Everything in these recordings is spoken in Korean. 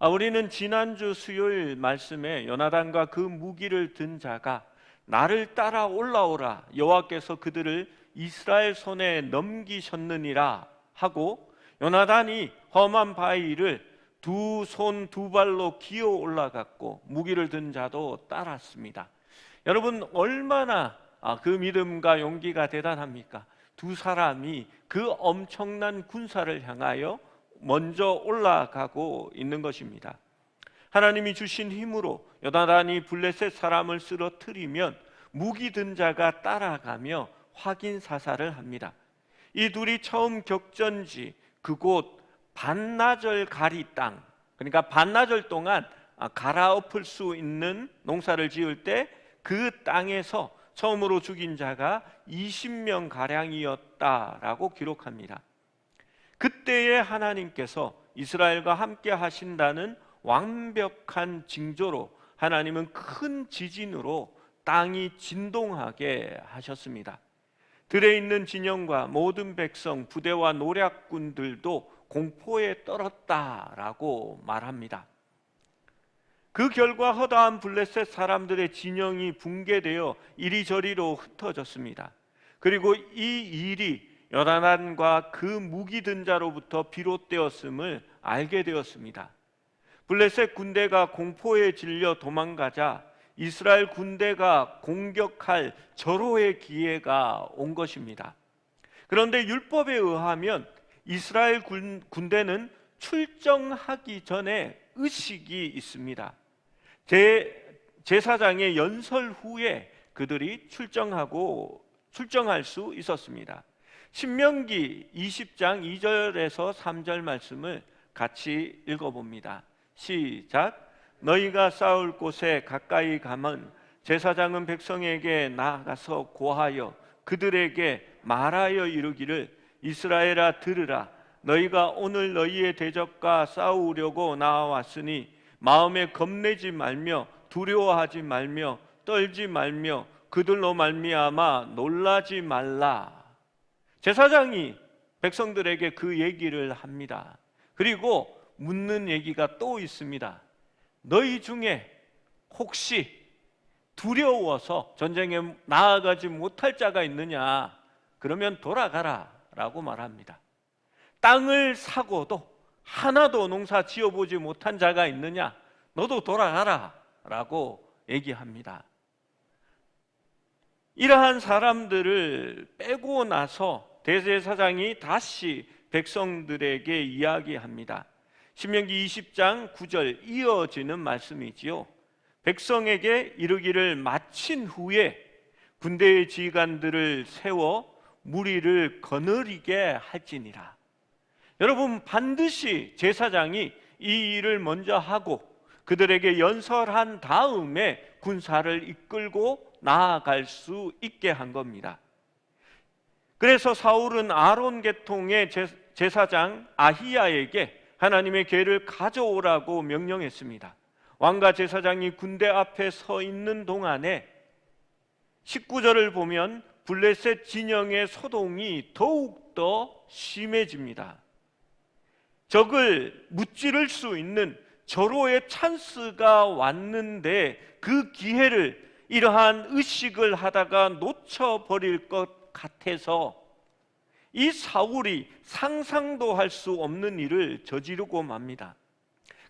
우리는 지난주 수요일 말씀에 요나단과 그 무기를 든 자가 나를 따라 올라오라, 여호와께서 그들을 이스라엘 손에 넘기셨느니라 하고, 요나단이 험한 바위를 두 손 두 발로 기어 올라갔고 무기를 든 자도 따랐습니다. 여러분, 얼마나 그 믿음과 용기가 대단합니까? 두 사람이 그 엄청난 군사를 향하여 먼저 올라가고 있는 것입니다. 하나님이 주신 힘으로 요나단이 블레셋 사람을 쓰러뜨리면 무기 든 자가 따라가며 확인 사살을 합니다. 이 둘이 처음 격전지 그곳 반나절 가리 땅, 그러니까 반나절 동안 갈아엎을 수 있는 농사를 지을 때 그 땅에서 처음으로 죽인 자가 20명 가량이었다라고 기록합니다. 그때에 하나님께서 이스라엘과 함께 하신다는 완벽한 징조로 하나님은 큰 지진으로 땅이 진동하게 하셨습니다. 들에 있는 진영과 모든 백성, 부대와 노략군들도 공포에 떨었다라고 말합니다. 그 결과 허다한 블레셋 사람들의 진영이 붕괴되어 이리저리로 흩어졌습니다. 그리고 이 일이 요나단과 그 무기 든 자로부터 비롯되었음을 알게 되었습니다. 블레셋 군대가 공포에 질려 도망가자 이스라엘 군대가 공격할 절호의 기회가 온 것입니다. 그런데 율법에 의하면 이스라엘 군대는 출정하기 전에 의식이 있습니다. 제사장의 연설 후에 그들이 출정할 수 있었습니다. 신명기 20장 2절에서 3절 말씀을 같이 읽어봅니다. 시작. 너희가 싸울 곳에 가까이 가면 제사장은 백성에게 나아가서 고하여 그들에게 말하여 이르기를, 이스라엘아 들으라. 너희가 오늘 너희의 대적과 싸우려고 나와왔으니 마음에 겁내지 말며 두려워하지 말며 떨지 말며 그들로 말미암아 놀라지 말라. 제사장이 백성들에게 그 얘기를 합니다. 그리고 묻는 얘기가 또 있습니다. 너희 중에 혹시 두려워서 전쟁에 나아가지 못할 자가 있느냐? 그러면 돌아가라 라고 말합니다. 땅을 사고도 하나도 농사 지어보지 못한 자가 있느냐? 너도 돌아가라 라고 얘기합니다. 이러한 사람들을 빼고 나서 대제사장이 다시 백성들에게 이야기합니다. 신명기 20장 9절 이어지는 말씀이지요. 백성에게 이르기를 마친 후에 군대의 지휘관들을 세워 무리를 거느리게 할지니라. 여러분, 반드시 제사장이 이 일을 먼저 하고 그들에게 연설한 다음에 군사를 이끌고 나아갈 수 있게 한 겁니다. 그래서 사울은 아론 계통의 제사장 아히야에게 하나님의 궤를 가져오라고 명령했습니다. 왕과 제사장이 군대 앞에 서 있는 동안에 19절을 보면 블레셋 진영의 소동이 더욱더 심해집니다. 적을 무찌를 수 있는 절호의 찬스가 왔는데 그 기회를 이러한 의식을 하다가 놓쳐버릴 것 같아서 이 사울이 상상도 할 수 없는 일을 저지르고 맙니다.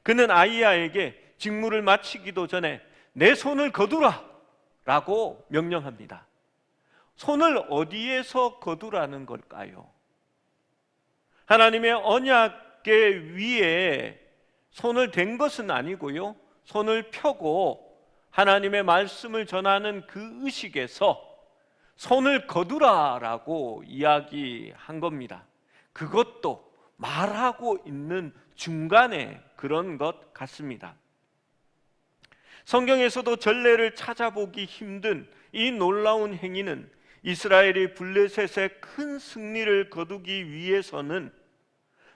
그는 아히야에게 직무를 마치기도 전에 내 손을 거두라 라고 명령합니다. 손을 어디에서 거두라는 걸까요? 하나님의 언약의 위에 손을 댄 것은 아니고요, 손을 펴고 하나님의 말씀을 전하는 그 의식에서 손을 거두라라고 이야기한 겁니다. 그것도 말하고 있는 중간에 그런 것 같습니다. 성경에서도 전례를 찾아보기 힘든 이 놀라운 행위는 이스라엘이 블레셋의 큰 승리를 거두기 위해서는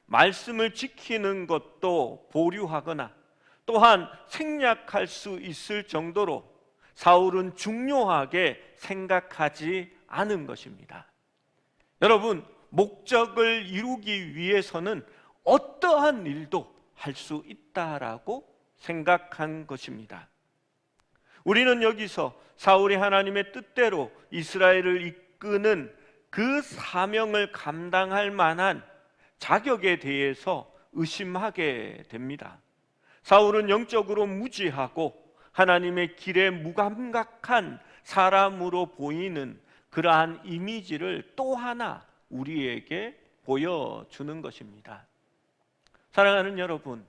말씀을 지키는 것도 보류하거나 또한 생략할 수 있을 정도로 사울은 중요하게 생각하지 않은 것입니다. 여러분, 목적을 이루기 위해서는 어떠한 일도 할 수 있다라고 생각한 것입니다. 우리는 여기서 사울이 하나님의 뜻대로 이스라엘을 이끄는 그 사명을 감당할 만한 자격에 대해서 의심하게 됩니다. 사울은 영적으로 무지하고 하나님의 길에 무감각한 사람으로 보이는 그러한 이미지를 또 하나 우리에게 보여주는 것입니다. 사랑하는 여러분,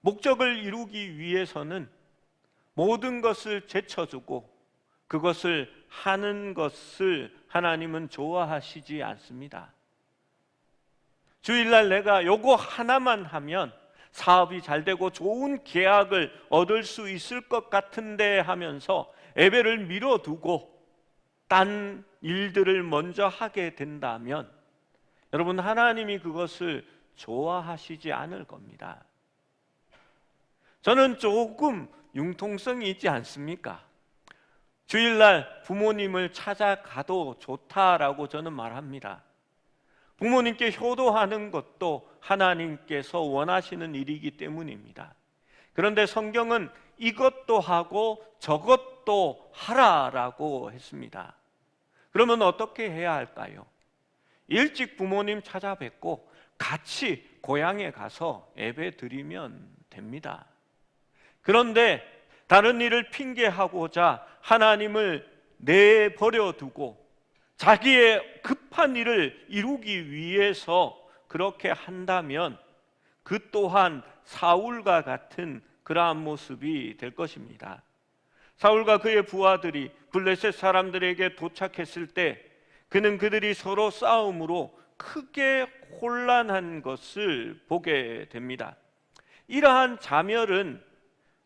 목적을 이루기 위해서는 모든 것을 제쳐두고 그것을 하는 것을 하나님은 좋아하시지 않습니다. 주일날 내가 요거 하나만 하면 사업이 잘 되고 좋은 계약을 얻을 수 있을 것 같은데 하면서 예배를 미뤄두고 딴 일들을 먼저 하게 된다면 여러분, 하나님이 그것을 좋아하시지 않을 겁니다. 저는 조금 융통성이 있지 않습니까? 주일날 부모님을 찾아가도 좋다라고 저는 말합니다. 부모님께 효도하는 것도 하나님께서 원하시는 일이기 때문입니다. 그런데 성경은 이것도 하고 저것도 하라라고 했습니다. 그러면 어떻게 해야 할까요? 일찍 부모님 찾아뵙고 같이 고향에 가서 예배 드리면 됩니다. 그런데 다른 일을 핑계하고자 하나님을 내버려 두고 자기의 급한 일을 이루기 위해서 그렇게 한다면 그 또한 사울과 같은 그러한 모습이 될 것입니다. 사울과 그의 부하들이 블레셋 사람들에게 도착했을 때 그는 그들이 서로 싸움으로 크게 혼란한 것을 보게 됩니다. 이러한 자멸은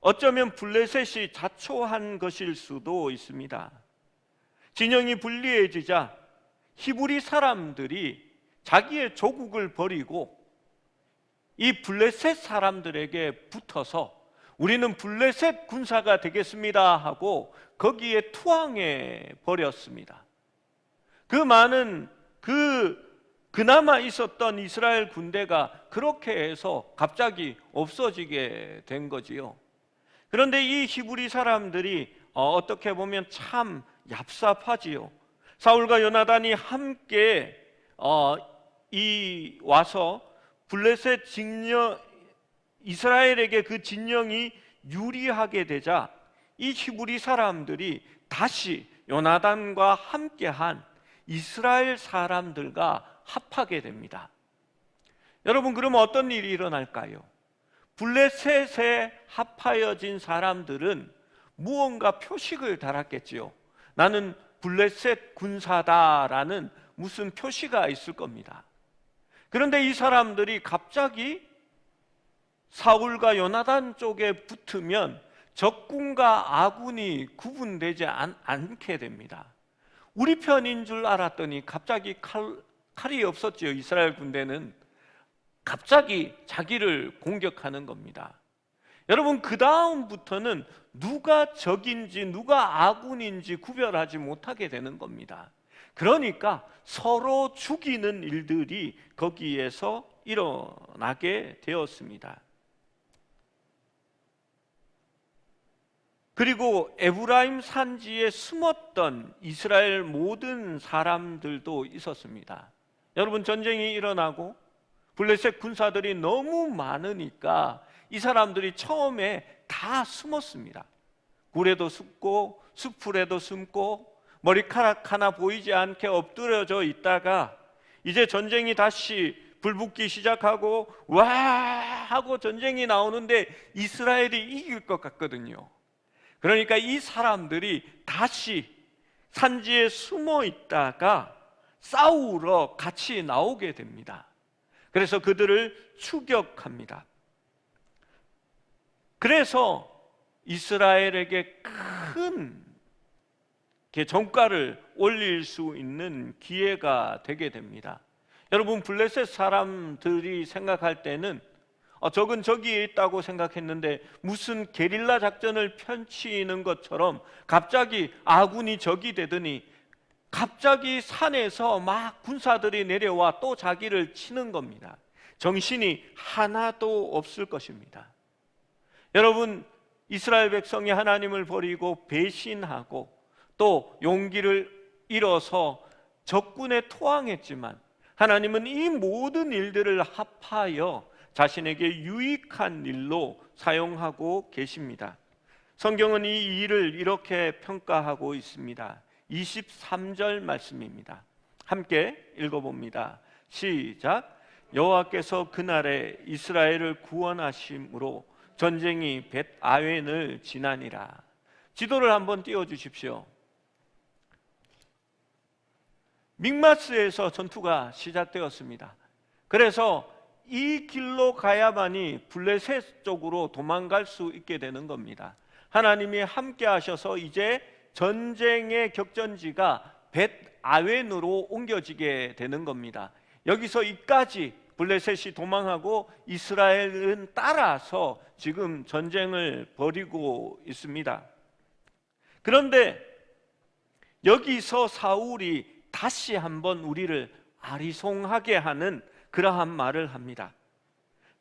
어쩌면 블레셋이 자초한 것일 수도 있습니다. 진영이 불리해지자 히브리 사람들이 자기의 조국을 버리고 이 블레셋 사람들에게 붙어서 우리는 블레셋 군사가 되겠습니다 하고 거기에 투항해 버렸습니다. 그 많은 그나마 있었던 이스라엘 군대가 그렇게 해서 갑자기 없어지게 된 거지요. 그런데 이 히브리 사람들이 어떻게 보면 참 얍삽하지요. 사울과 요나단이 함께 와서 블레셋 진영, 이스라엘에게 그 진영이 유리하게 되자 이 히브리 사람들이 다시 요나단과 함께한 이스라엘 사람들과 합하게 됩니다. 여러분, 그러면 어떤 일이 일어날까요? 블레셋에 합하여진 사람들은 무언가 표식을 달았겠지요. 나는 블레셋 군사다라는 무슨 표시가 있을 겁니다. 그런데 이 사람들이 갑자기 사울과 요나단 쪽에 붙으면 적군과 아군이 구분되지 않게 됩니다. 우리 편인 줄 알았더니 갑자기 칼이 없었지요. 이스라엘 군대는 갑자기 자기를 공격하는 겁니다. 여러분, 그 다음부터는 누가 적인지 누가 아군인지 구별하지 못하게 되는 겁니다. 그러니까 서로 죽이는 일들이 거기에서 일어나게 되었습니다. 그리고 에브라임 산지에 숨었던 이스라엘 모든 사람들도 있었습니다. 여러분, 전쟁이 일어나고 블레셋 군사들이 너무 많으니까 이 사람들이 처음에 다 숨었습니다. 굴에도 숨고 수풀에도 숨고 머리카락 하나 보이지 않게 엎드려져 있다가 이제 전쟁이 다시 불붙기 시작하고 와 하고 전쟁이 나오는데 이스라엘이 이길 것 같거든요. 그러니까 이 사람들이 다시 산지에 숨어 있다가 싸우러 같이 나오게 됩니다. 그래서 그들을 추격합니다. 그래서 이스라엘에게 큰 전가를 올릴 수 있는 기회가 되게 됩니다. 여러분, 블레셋 사람들이 생각할 때는 적은 저기에 있다고 생각했는데 무슨 게릴라 작전을 펼치는 것처럼 갑자기 아군이 적이 되더니 갑자기 산에서 막 군사들이 내려와 또 자기를 치는 겁니다. 정신이 하나도 없을 것입니다. 여러분, 이스라엘 백성이 하나님을 버리고 배신하고 또 용기를 잃어서 적군에 토항했지만 하나님은 이 모든 일들을 합하여 자신에게 유익한 일로 사용하고 계십니다. 성경은 이 일을 이렇게 평가하고 있습니다. 23절 말씀입니다. 함께 읽어봅니다. 시작. 여호와께서 그날에 이스라엘을 구원하심으로 전쟁이 벳 아웬을 지나니라. 지도를 한번 띄워주십시오. 믹마스에서 전투가 시작되었습니다. 그래서 이 길로 가야만이 블레셋 쪽으로 도망갈 수 있게 되는 겁니다. 하나님이 함께 하셔서 이제 전쟁의 격전지가 벳 아웬으로 옮겨지게 되는 겁니다. 여기서 이까지 블레셋이 도망하고 이스라엘은 따라서 지금 전쟁을 벌이고 있습니다. 그런데 여기서 사울이 다시 한번 우리를 아리송하게 하는 그러한 말을 합니다.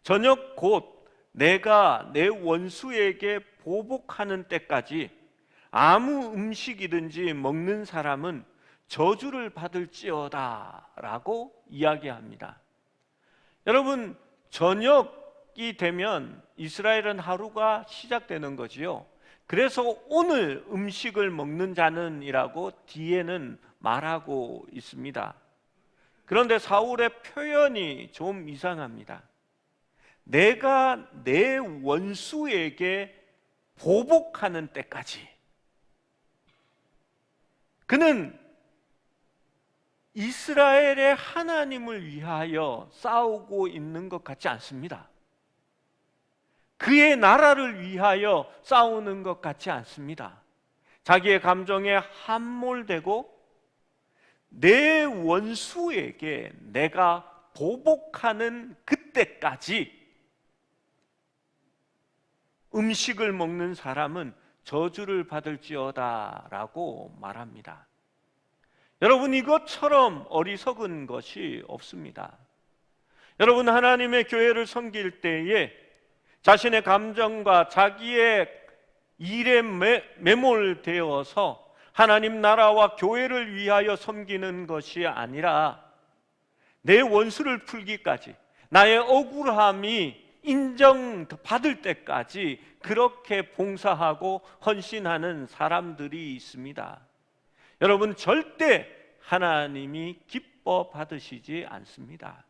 저녁 곧 내가 내 원수에게 보복하는 때까지 아무 음식이든지 먹는 사람은 저주를 받을지어다 라고 이야기합니다. 여러분, 저녁이 되면 이스라엘은 하루가 시작되는 거지요. 그래서 오늘 음식을 먹는 자는 이라고 뒤에는 말하고 있습니다. 그런데 사울의 표현이 좀 이상합니다. 내가 내 원수에게 보복하는 때까지. 그는 이스라엘의 하나님을 위하여 싸우고 있는 것 같지 않습니다. 그의 나라를 위하여 싸우는 것 같지 않습니다. 자기의 감정에 함몰되고 내 원수에게 내가 보복하는 그때까지 음식을 먹는 사람은 저주를 받을지어다 라고 말합니다. 여러분, 이것처럼 어리석은 것이 없습니다. 여러분, 하나님의 교회를 섬길 때에 자신의 감정과 자기의 일에 매몰되어서 하나님 나라와 교회를 위하여 섬기는 것이 아니라 내 원수를 풀기까지, 나의 억울함이 인정받을 때까지 그렇게 봉사하고 헌신하는 사람들이 있습니다. 여러분, 절대 하나님이 기뻐 받으시지 않습니다.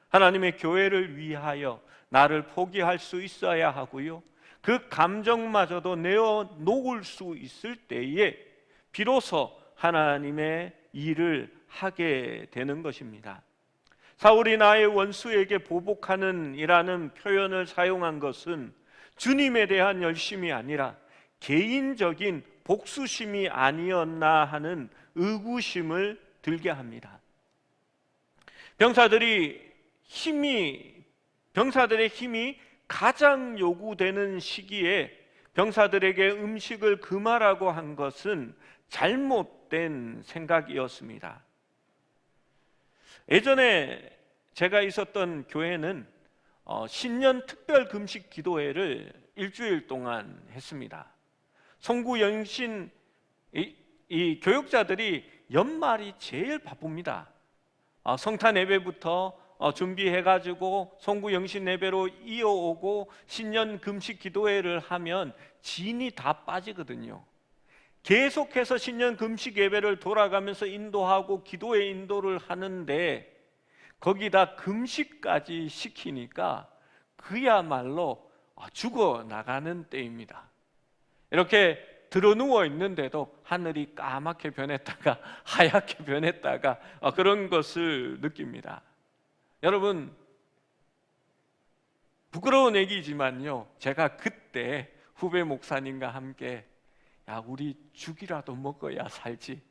하나님의 교회를 위하여 나를 포기할 수 있어야 하고요, 그 감정마저도 내어놓을 수 있을 때에 비로소 하나님의 일을 하게 되는 것입니다. 사울이 나의 원수에게 보복하는 이라는 표현을 사용한 것은 주님에 대한 열심이 아니라 개인적인 복수심이 아니었나 하는 의구심을 들게 합니다. 병사들의 힘이 가장 요구되는 시기에 병사들에게 음식을 금하라고 한 것은 잘못된 생각이었습니다. 예전에 제가 있었던 교회는 신년 특별 금식 기도회를 일주일 동안 했습니다. 송구영신 이 교육자들이 연말이 제일 바쁩니다. 성탄 예배부터 준비해가지고 송구영신 예배로 이어오고 신년 금식 기도회를 하면 진이 다 빠지거든요. 계속해서 신년 금식 예배를 돌아가면서 인도하고 기도의 인도를 하는데 거기다 금식까지 시키니까 그야말로 죽어나가는 때입니다. 이렇게 드러누워 있는데도 하늘이 까맣게 변했다가 하얗게 변했다가 그런 것을 느낍니다. 여러분, 부끄러운 얘기지만요, 제가 그때 후배 목사님과 함께 우리 죽이라도 먹어야 살지,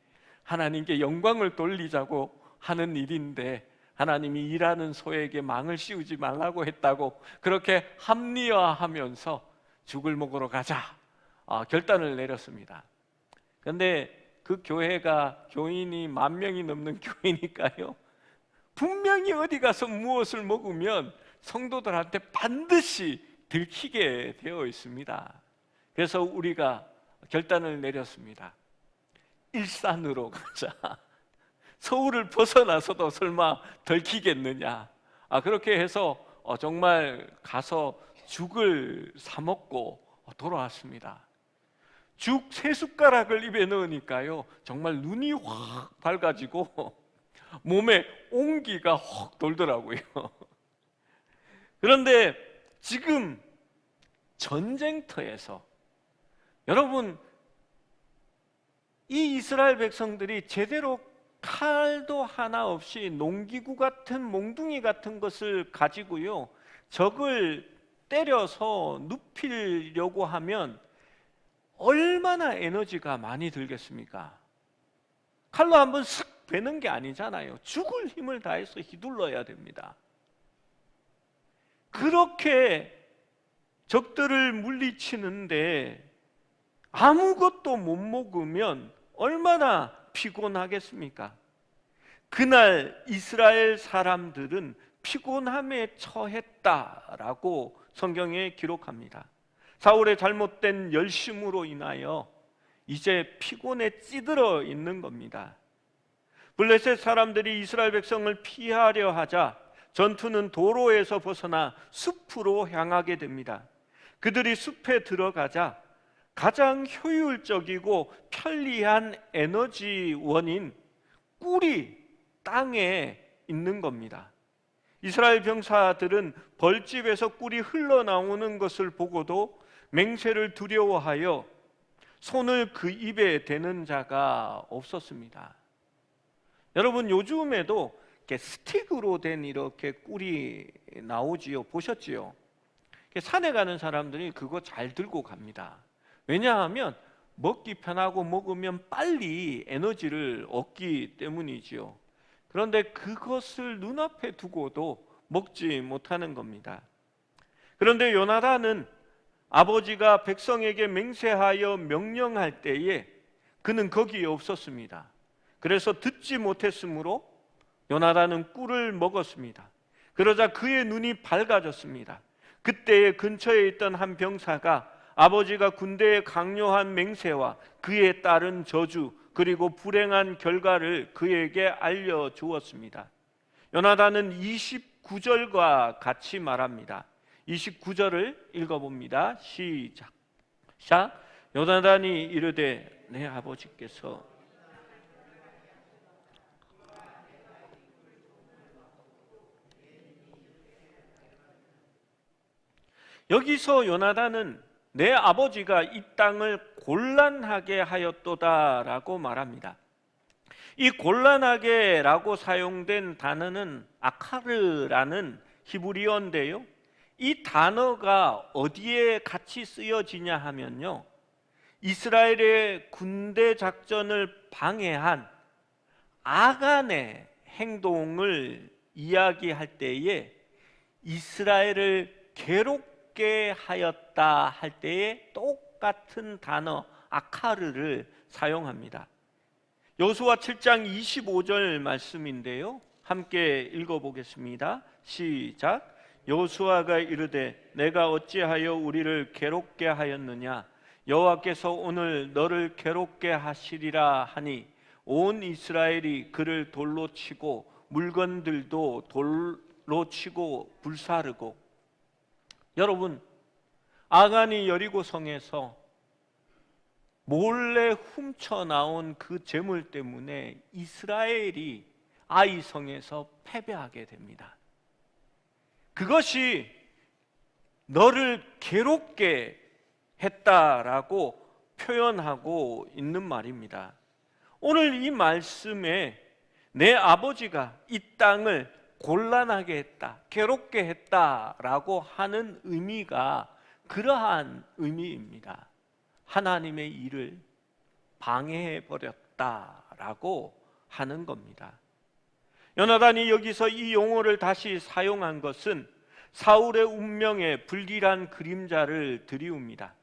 하나님께 영광을 돌리자고 하는 일인데 하나님이 일하는 소에게 망을 씌우지 말라고 했다고 그렇게 합리화하면서 죽을 먹으러 가자 결단을 내렸습니다. 그런데 그 교회가 교인이 10,000명이 넘는 교회니까요, 분명히 어디 가서 무엇을 먹으면 성도들한테 반드시 들키게 되어 있습니다. 그래서 우리가 결단을 내렸습니다. 일산으로 가자. 서울을 벗어나서도 설마 들키겠느냐. 그렇게 해서 정말 가서 죽을 사 먹고 돌아왔습니다. 죽 3숟가락을 입에 넣으니까요, 정말 눈이 확 밝아지고 몸에 온기가 확 돌더라고요. 그런데 지금 전쟁터에서 여러분, 이 이스라엘 백성들이 제대로 칼도 하나 없이 농기구 같은 몽둥이 같은 것을 가지고요, 적을 때려서 눕히려고 하면 얼마나 에너지가 많이 들겠습니까? 칼로 한번 슥 베는 게 아니잖아요. 죽을 힘을 다해서 휘둘러야 됩니다. 그렇게 적들을 물리치는데 아무것도 못 먹으면 얼마나 피곤하겠습니까? 그날 이스라엘 사람들은 피곤함에 처했다라고 성경에 기록합니다. 사울의 잘못된 열심으로 인하여 이제 피곤에 찌들어 있는 겁니다. 블레셋 사람들이 이스라엘 백성을 피하려 하자 전투는 도로에서 벗어나 숲으로 향하게 됩니다. 그들이 숲에 들어가자 가장 효율적이고 편리한 에너지원인 꿀이 땅에 있는 겁니다. 이스라엘 병사들은 벌집에서 꿀이 흘러나오는 것을 보고도 맹세를 두려워하여 손을 그 입에 대는 자가 없었습니다. 여러분, 요즘에도 이렇게 스틱으로 된 이렇게 꿀이 나오지요. 보셨지요? 산에 가는 사람들이 그거 잘 들고 갑니다. 왜냐하면 먹기 편하고 먹으면 빨리 에너지를 얻기 때문이지요. 그런데 그것을 눈앞에 두고도 먹지 못하는 겁니다. 그런데 요나단은 아버지가 백성에게 맹세하여 명령할 때에 그는 거기에 없었습니다. 그래서 듣지 못했으므로 요나단은 꿀을 먹었습니다. 그러자 그의 눈이 밝아졌습니다. 그때에 근처에 있던 한 병사가 아버지가 군대의 강요한 맹세와 그에 따른 저주 그리고 불행한 결과를 그에게 알려주었습니다. 요나단은 29절과 같이 말합니다. 29절을 읽어봅니다. 시작. 요나단이 이르되 내 아버지께서 여기서 요나단은 내 아버지가 이 땅을 곤란하게 하였도다라고 말합니다. 이 곤란하게라고 사용된 단어는 아카르라는 히브리어인데요, 이 단어가 어디에 같이 쓰여지냐 하면요, 이스라엘의 군대 작전을 방해한 아간의 행동을 이야기할 때에 이스라엘을 괴롭게 하였다 할 때에 똑같은 단어 아카르를 사용합니다. 여호수아 7장 25절 말씀인데요, 함께 읽어보겠습니다. 시작. 여호수아가 이르되 내가 어찌하여 우리를 괴롭게 하였느냐? 여호와께서 오늘 너를 괴롭게 하시리라 하니 온 이스라엘이 그를 돌로 치고 물건들도 돌로 치고 불사르고. 여러분, 아간이 여리고성에서 몰래 훔쳐나온 그 재물 때문에 이스라엘이 아이성에서 패배하게 됩니다. 그것이 너를 괴롭게 했다라고 표현하고 있는 말입니다. 오늘 이 말씀에 내 아버지가 이 땅을 곤란하게 했다, 괴롭게 했다라고 하는 의미가 그러한 의미입니다. 하나님의 일을 방해해 버렸다라고 하는 겁니다. 요나단이 여기서 이 용어를 다시 사용한 것은 사울의 운명에 불길한 그림자를 드리웁니다.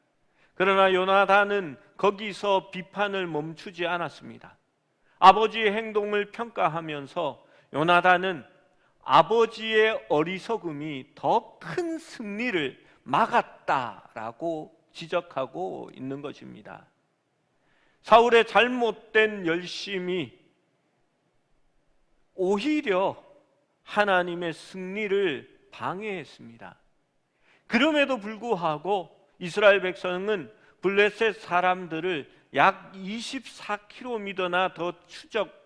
그러나 요나단은 거기서 비판을 멈추지 않았습니다. 아버지의 행동을 평가하면서 요나단은 아버지의 어리석음이 더 큰 승리를 막았다라고 지적하고 있는 것입니다. 사울의 잘못된 열심이 오히려 하나님의 승리를 방해했습니다. 그럼에도 불구하고 이스라엘 백성은 블레셋 사람들을 약 24km나 더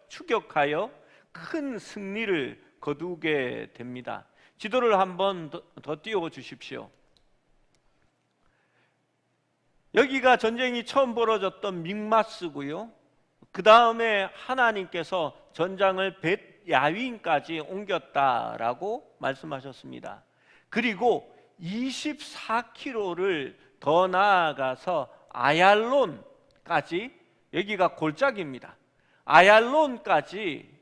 추격하여 큰 승리를 거두게 됩니다. 지도를 한번 더 띄워 주십시오. 여기가 전쟁이 처음 벌어졌던 믹마스고요. 그 다음에 하나님께서 전장을 벳야윈까지 옮겼다라고 말씀하셨습니다. 그리고 24km를 더 나아가서 아얄론까지, 여기가 골짜기입니다. 아얄론까지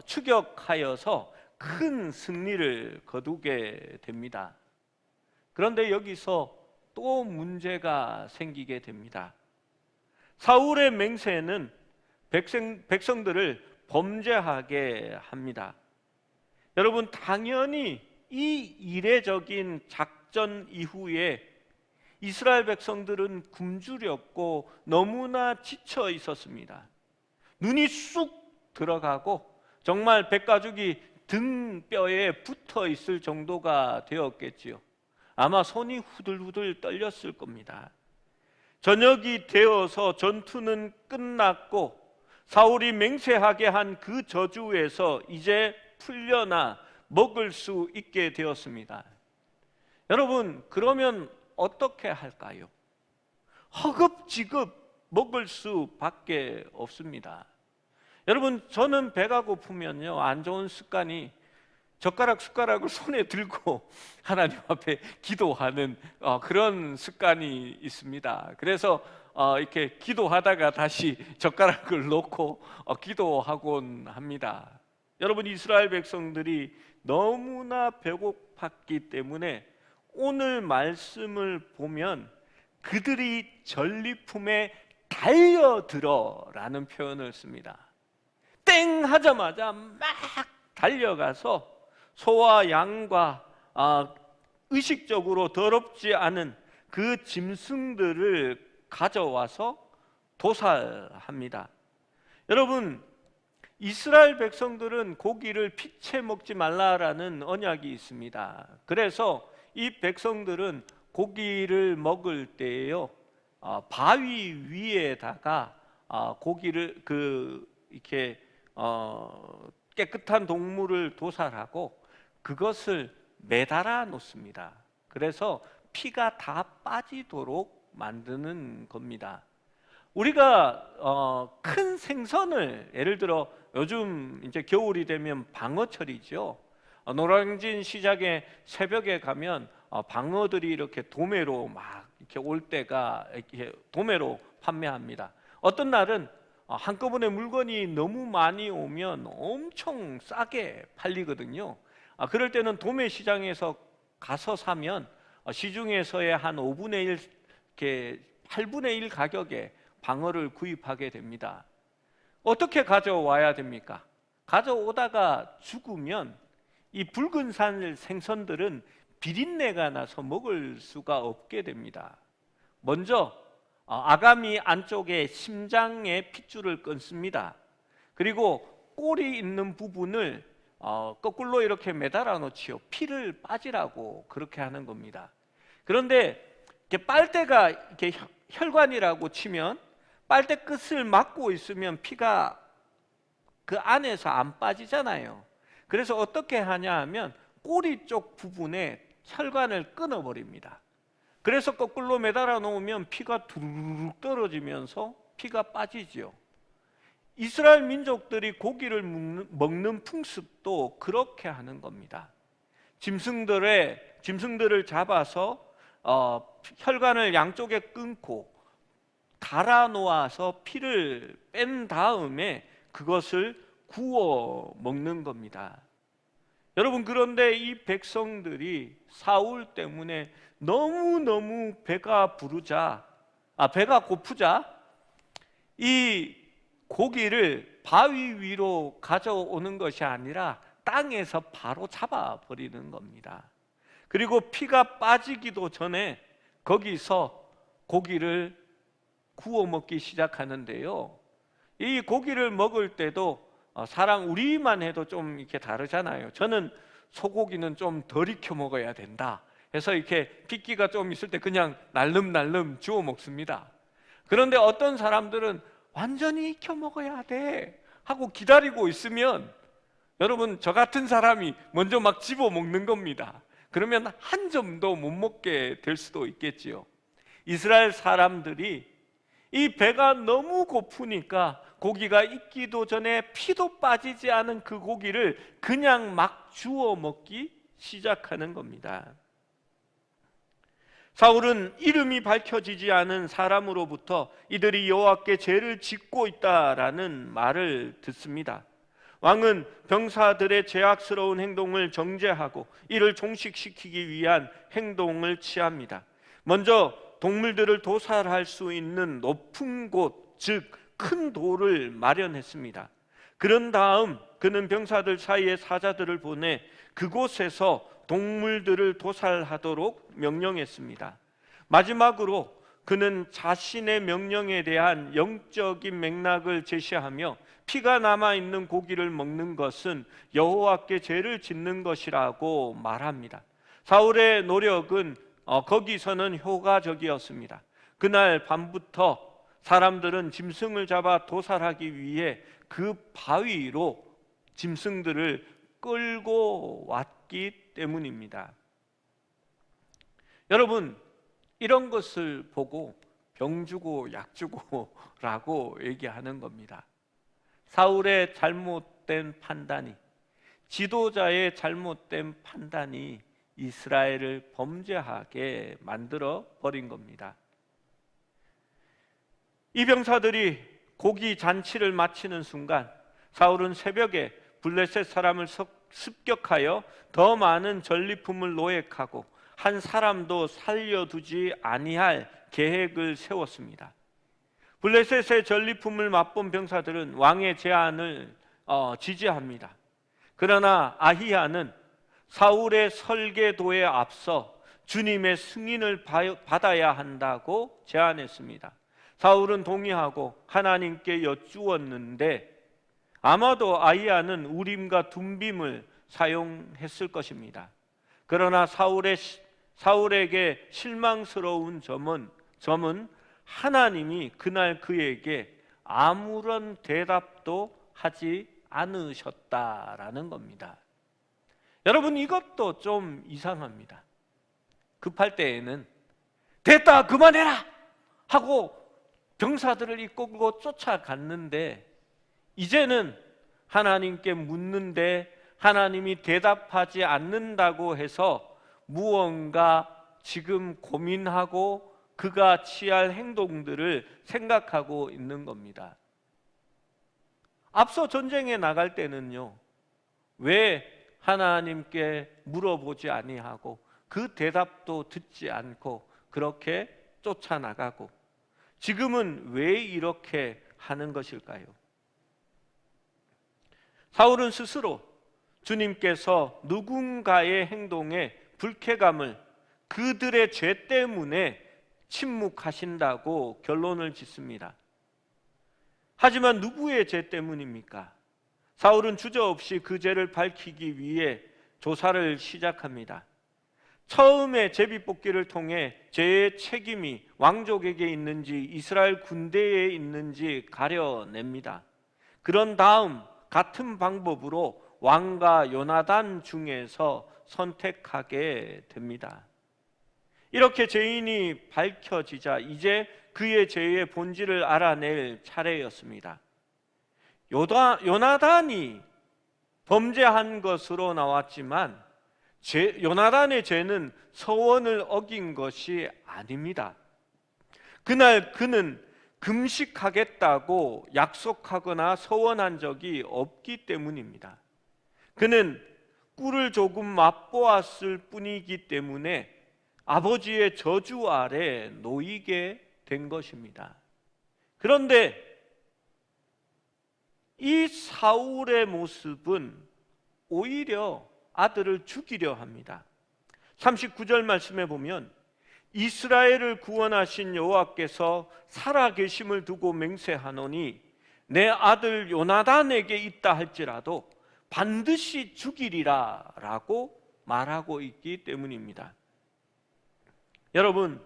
추격하여서 큰 승리를 거두게 됩니다. 그런데 여기서 또 문제가 생기게 됩니다. 사울의 맹세는 백성들을 범죄하게 합니다. 여러분, 당연히 이 이례적인 작전 이후에 이스라엘 백성들은 굶주렸고 너무나 지쳐 있었습니다. 눈이 쑥 들어가고 정말 백가죽이 등뼈에 붙어 있을 정도가 되었겠지요. 아마 손이 후들후들 떨렸을 겁니다. 저녁이 되어서 전투는 끝났고 사울이 맹세하게 한 그 저주에서 이제 풀려나 먹을 수 있게 되었습니다. 여러분, 그러면 어떻게 할까요? 허겁지겁 먹을 수밖에 없습니다. 여러분, 저는 배가 고프면요, 안 좋은 습관이 숟가락을 손에 들고 하나님 앞에 기도하는 그런 습관이 있습니다. 그래서 이렇게 기도하다가 다시 젓가락을 놓고 기도하곤 합니다. 여러분, 이스라엘 백성들이 너무나 배고팠기 때문에 오늘 말씀을 보면 그들이 전리품에 달려들어라는 표현을 씁니다. 땡 하자마자 막 달려가서 소와 양과 의식적으로 더럽지 않은 그 짐승들을 가져와서 도살합니다. 여러분, 이스라엘 백성들은 고기를 피채 먹지 말라라는 언약이 있습니다. 그래서 이 백성들은 고기를 먹을 때에요, 바위 위에다가 고기를 이렇게 깨끗한 동물을 도살하고 그것을 매달아 놓습니다. 그래서 피가 다 빠지도록 만드는 겁니다. 우리가 큰 생선을, 예를 들어 요즘 이제 겨울이 되면 방어철이죠. 노량진 시장에 새벽에 가면 방어들이 이렇게 도매로 막 이렇게 올 때가 이렇게 도매로 판매합니다. 어떤 날은 한꺼번에 물건이 너무 많이 오면 엄청 싸게 팔리거든요. 그럴 때는 도매 시장에서 가서 사면 시중에서의 한 5분의 1, 이렇게 8분의 1 가격에 방어를 구입하게 됩니다. 어떻게 가져와야 됩니까? 가져오다가 죽으면 이 붉은 살 생선들은 비린내가 나서 먹을 수가 없게 됩니다. 먼저 아가미 안쪽에 심장에 핏줄을 끊습니다. 그리고 꼬리 있는 부분을 거꾸로 이렇게 매달아 놓지요. 피를 빠지라고 그렇게 하는 겁니다. 그런데 이렇게 빨대가 이렇게 혈관이라고 치면 빨대 끝을 막고 있으면 피가 그 안에서 안 빠지잖아요. 그래서 어떻게 하냐 하면 꼬리 쪽 부분에 혈관을 끊어버립니다. 그래서 거꾸로 매달아 놓으면 피가 두루룩 떨어지면서 피가 빠지죠. 이스라엘 민족들이 고기를 먹는 풍습도 그렇게 하는 겁니다. 짐승들을 잡아서 혈관을 양쪽에 끊고 갈아 놓아서 피를 뺀 다음에 그것을 구워 먹는 겁니다. 여러분, 그런데 이 백성들이 사울 때문에 너무너무 배가 고프자 이 고기를 바위 위로 가져오는 것이 아니라 땅에서 바로 잡아버리는 겁니다. 그리고 피가 빠지기도 전에 거기서 고기를 구워 먹기 시작하는데요. 이 고기를 먹을 때도 우리만 해도 좀 이렇게 다르잖아요. 저는 소고기는 좀 덜 익혀 먹어야 된다 해서 이렇게 핏기가 좀 있을 때 그냥 날름날름 주워 먹습니다. 그런데 어떤 사람들은 완전히 익혀 먹어야 돼 하고 기다리고 있으면 여러분, 저 같은 사람이 먼저 막 집어 먹는 겁니다. 그러면 한 점도 못 먹게 될 수도 있겠지요. 이스라엘 사람들이 이 배가 너무 고프니까 고기가 익기도 전에 피도 빠지지 않은 그 고기를 그냥 막 주워 먹기 시작하는 겁니다. 사울은 이름이 밝혀지지 않은 사람으로부터 이들이 여호와께 죄를 짓고 있다라는 말을 듣습니다. 왕은 병사들의 죄악스러운 행동을 정죄하고 이를 종식시키기 위한 행동을 취합니다. 먼저 동물들을 도살할 수 있는 높은 곳, 즉 큰 돌을 마련했습니다. 그런 다음 그는 병사들 사이에 사자들을 보내 그곳에서 동물들을 도살하도록 명령했습니다. 마지막으로 그는 자신의 명령에 대한 영적인 맥락을 제시하며 피가 남아있는 고기를 먹는 것은 여호와께 죄를 짓는 것이라고 말합니다. 사울의 노력은 거기서는 효과적이었습니다. 그날 밤부터 사람들은 짐승을 잡아 도살하기 위해 그 바위로 짐승들을 끌고 왔기 때문입니다. 여러분, 이런 것을 보고 병 주고 약 주고 라고 얘기하는 겁니다. 사울의 잘못된 판단이, 지도자의 잘못된 판단이 이스라엘을 범죄하게 만들어 버린 겁니다. 이 병사들이 고기 잔치를 마치는 순간 사울은 새벽에 블레셋 사람을 습격하여 더 많은 전리품을 노획하고 한 사람도 살려두지 아니할 계획을 세웠습니다. 블레셋의 전리품을 맛본 병사들은 왕의 제안을 지지합니다. 그러나 아히야는 사울의 설계도에 앞서 주님의 승인을 받아야 한다고 제안했습니다. 사울은 동의하고 하나님께 여쭈었는데 아마도 아히야는 우림과 둠빔을 사용했을 것입니다. 그러나 사울에게 실망스러운 점은 하나님이 그날 그에게 아무런 대답도 하지 않으셨다라는 겁니다. 여러분, 이것도 좀 이상합니다. 급할 때에는 됐다, 그만해라 하고 병사들을 이끌고 쫓아갔는데 이제는 하나님께 묻는데 하나님이 대답하지 않는다고 해서 무언가 지금 고민하고 그가 취할 행동들을 생각하고 있는 겁니다. 앞서 전쟁에 나갈 때는요, 왜 하나님께 물어보지 아니하고 그 대답도 듣지 않고 그렇게 쫓아나가고 지금은 왜 이렇게 하는 것일까요? 사울은 스스로 주님께서 누군가의 행동에 불쾌감을 그들의 죄 때문에 침묵하신다고 결론을 짓습니다. 하지만 누구의 죄 때문입니까? 사울은 주저없이 그 죄를 밝히기 위해 조사를 시작합니다. 처음에 제비뽑기를 통해 죄의 책임이 왕족에게 있는지 이스라엘 군대에 있는지 가려냅니다. 그런 다음 같은 방법으로 왕과 요나단 중에서 선택하게 됩니다. 이렇게 죄인이 밝혀지자 이제 그의 죄의 본질을 알아낼 차례였습니다. 요나단이 범죄한 것으로 나왔지만 요나단의 죄는 서원을 어긴 것이 아닙니다. 그날 그는 금식하겠다고 약속하거나 서원한 적이 없기 때문입니다. 그는 꿀을 조금 맛보았을 뿐이기 때문에 아버지의 저주 아래 놓이게 된 것입니다. 그런데 이 사울의 모습은 오히려 아들을 죽이려 합니다. 39절 말씀에 보면 이스라엘을 구원하신 여호와께서 살아계심을 두고 맹세하노니 내 아들 요나단에게 있다 할지라도 반드시 죽이리라 라고 말하고 있기 때문입니다. 여러분,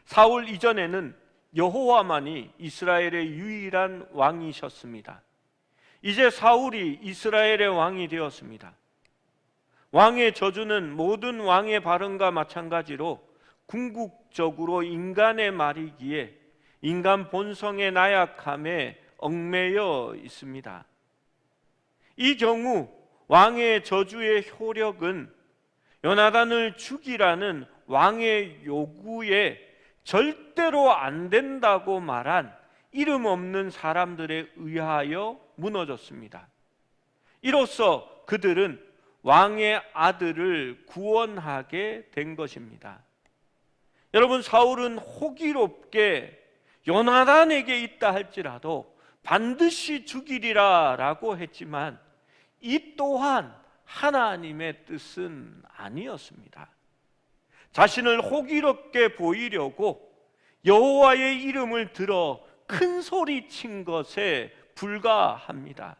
사울 이전에는 여호와만이 이스라엘의 유일한 왕이셨습니다. 이제 사울이 이스라엘의 왕이 되었습니다. 왕의 저주는 모든 왕의 발언과 마찬가지로 궁극적으로 인간의 말이기에 인간 본성의 나약함에 얽매여 있습니다. 이 경우 왕의 저주의 효력은 요나단을 죽이라는 왕의 요구에 절대로 안 된다고 말한 이름 없는 사람들에 의하여 무너졌습니다. 이로써 그들은 왕의 아들을 구원하게 된 것입니다. 여러분, 사울은 호기롭게 요나단에게 있다 할지라도 반드시 죽이리라 라고 했지만 이 또한 하나님의 뜻은 아니었습니다. 자신을 호기롭게 보이려고 여호와의 이름을 들어 큰 소리 친 것에 불과합니다.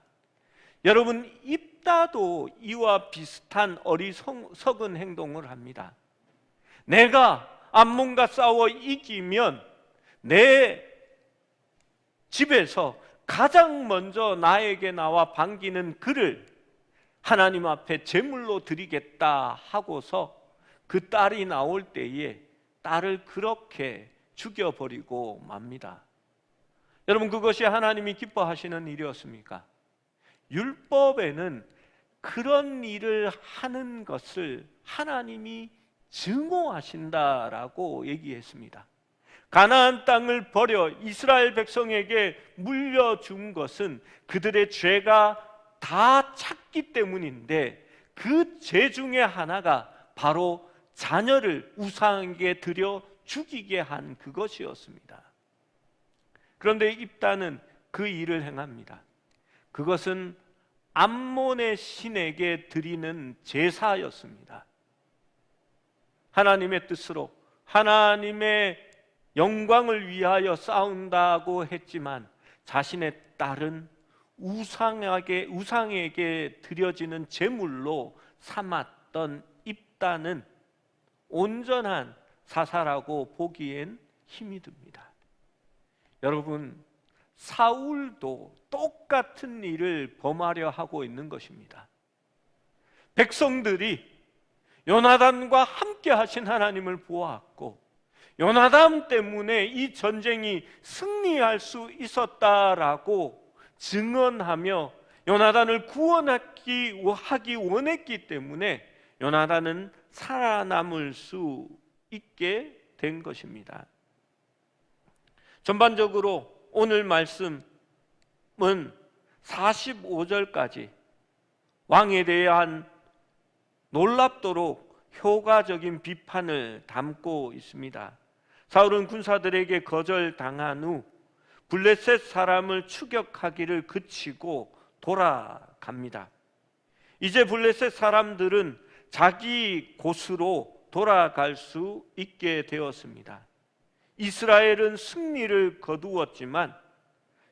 여러분, 입다도 이와 비슷한 어리석은 행동을 합니다. 내가 암몬과 싸워 이기면 내 집에서 가장 먼저 나에게 나와 반기는 그를 하나님 앞에 제물로 드리겠다 하고서 그 딸이 나올 때에 딸을 그렇게 죽여버리고 맙니다. 여러분, 그것이 하나님이 기뻐하시는 일이었습니까? 율법에는 그런 일을 하는 것을 하나님이 증오하신다라고 얘기했습니다. 가나안 땅을 버려 이스라엘 백성에게 물려준 것은 그들의 죄가 다 찼기 때문인데 그 죄 중에 하나가 바로 자녀를 우상에게 드려 죽이게 한 그것이었습니다. 그런데 입다는 그 일을 행합니다. 그것은 암몬의 신에게 드리는 제사였습니다. 하나님의 뜻으로 하나님의 영광을 위하여 싸운다고 했지만 자신의 딸은 우상에게 드려지는 제물로 삼았던 입다는 온전한 사사라고 보기엔 힘이 듭니다. 여러분, 사울도 똑같은 일을 범하려 하고 있는 것입니다. 백성들이 요나단과 함께 하신 하나님을 보았고 요나단 때문에 이 전쟁이 승리할 수 있었다라고 증언하며 요나단을 구원하기 원했기 때문에 요나단은 살아남을 수 있게 된 것입니다. 전반적으로 오늘 말씀은 45절까지 왕에 대한 놀랍도록 효과적인 비판을 담고 있습니다. 사울은 군사들에게 거절당한 후 블레셋 사람을 추격하기를 그치고 돌아갑니다. 이제 블레셋 사람들은 자기 곳으로 돌아갈 수 있게 되었습니다. 이스라엘은 승리를 거두었지만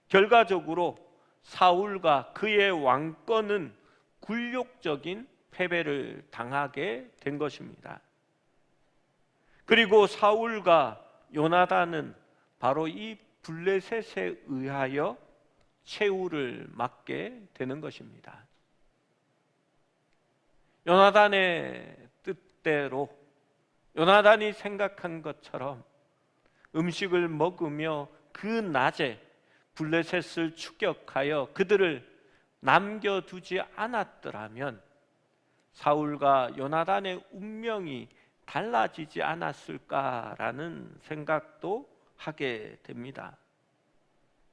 결과적으로 사울과 그의 왕권은 굴욕적인 패배를 당하게 된 것입니다. 그리고 사울과 요나단은 바로 이 블레셋에 의하여 최후를 맞게 되는 것입니다. 요나단의 뜻대로 요나단이 생각한 것처럼 음식을 먹으며 그 낮에 블레셋을 추격하여 그들을 남겨두지 않았더라면 사울과 요나단의 운명이 달라지지 않았을까라는 생각도 하게 됩니다.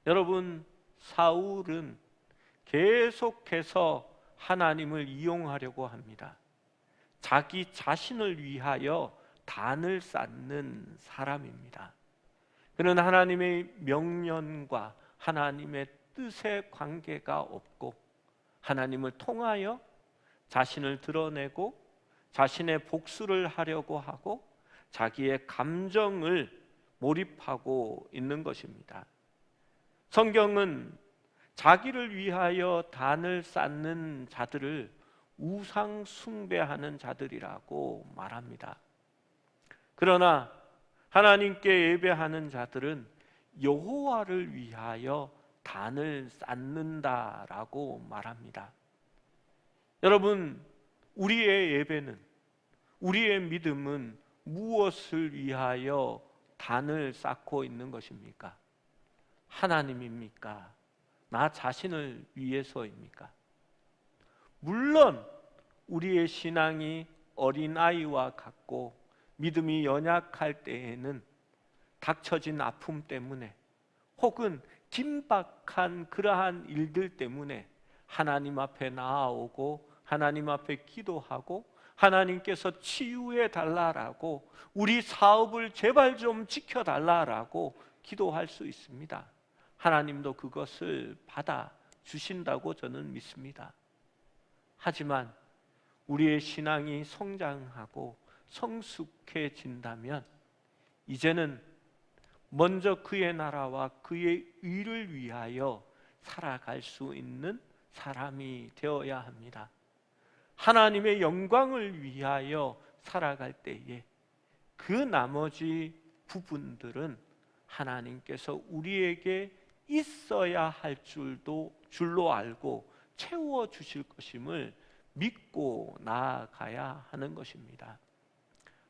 여러분, 사울은 계속해서 하나님을 이용하려고 합니다. 자기 자신을 위하여 단을 쌓는 사람입니다. 그는 하나님의 명령과 하나님의 뜻의 관계가 없고 하나님을 통하여 자신을 드러내고 자신의 복수를 하려고 하고 자기의 감정을 몰입하고 있는 것입니다. 성경은 자기를 위하여 단을 쌓는 자들을 우상 숭배하는 자들이라고 말합니다. 그러나 하나님께 예배하는 자들은 여호와를 위하여 단을 쌓는다라고 말합니다. 여러분, 우리의 예배는, 우리의 믿음은 무엇을 위하여 단을 쌓고 있는 것입니까? 하나님입니까? 나 자신을 위해서입니까? 물론 우리의 신앙이 어린아이와 같고 믿음이 연약할 때에는 닥쳐진 아픔 때문에 혹은 긴박한 그러한 일들 때문에 하나님 앞에 나아오고 하나님 앞에 기도하고 하나님께서 치유해 달라라고, 우리 사업을 제발 좀 지켜달라라고 기도할 수 있습니다. 하나님도 그것을 받아 주신다고 저는 믿습니다. 하지만 우리의 신앙이 성장하고 성숙해진다면 이제는 먼저 그의 나라와 그의 의를 위하여 살아갈 수 있는 사람이 되어야 합니다. 하나님의 영광을 위하여 살아갈 때에 그 나머지 부분들은 하나님께서 우리에게 있어야 할 줄로 알고 채워 주실 것임을 믿고 나아가야 하는 것입니다.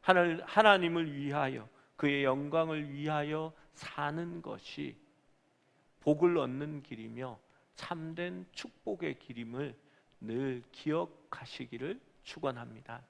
하나님을 위하여, 그의 영광을 위하여 사는 것이 복을 얻는 길이며 참된 축복의 길임을 늘 기억하시기를 축원합니다.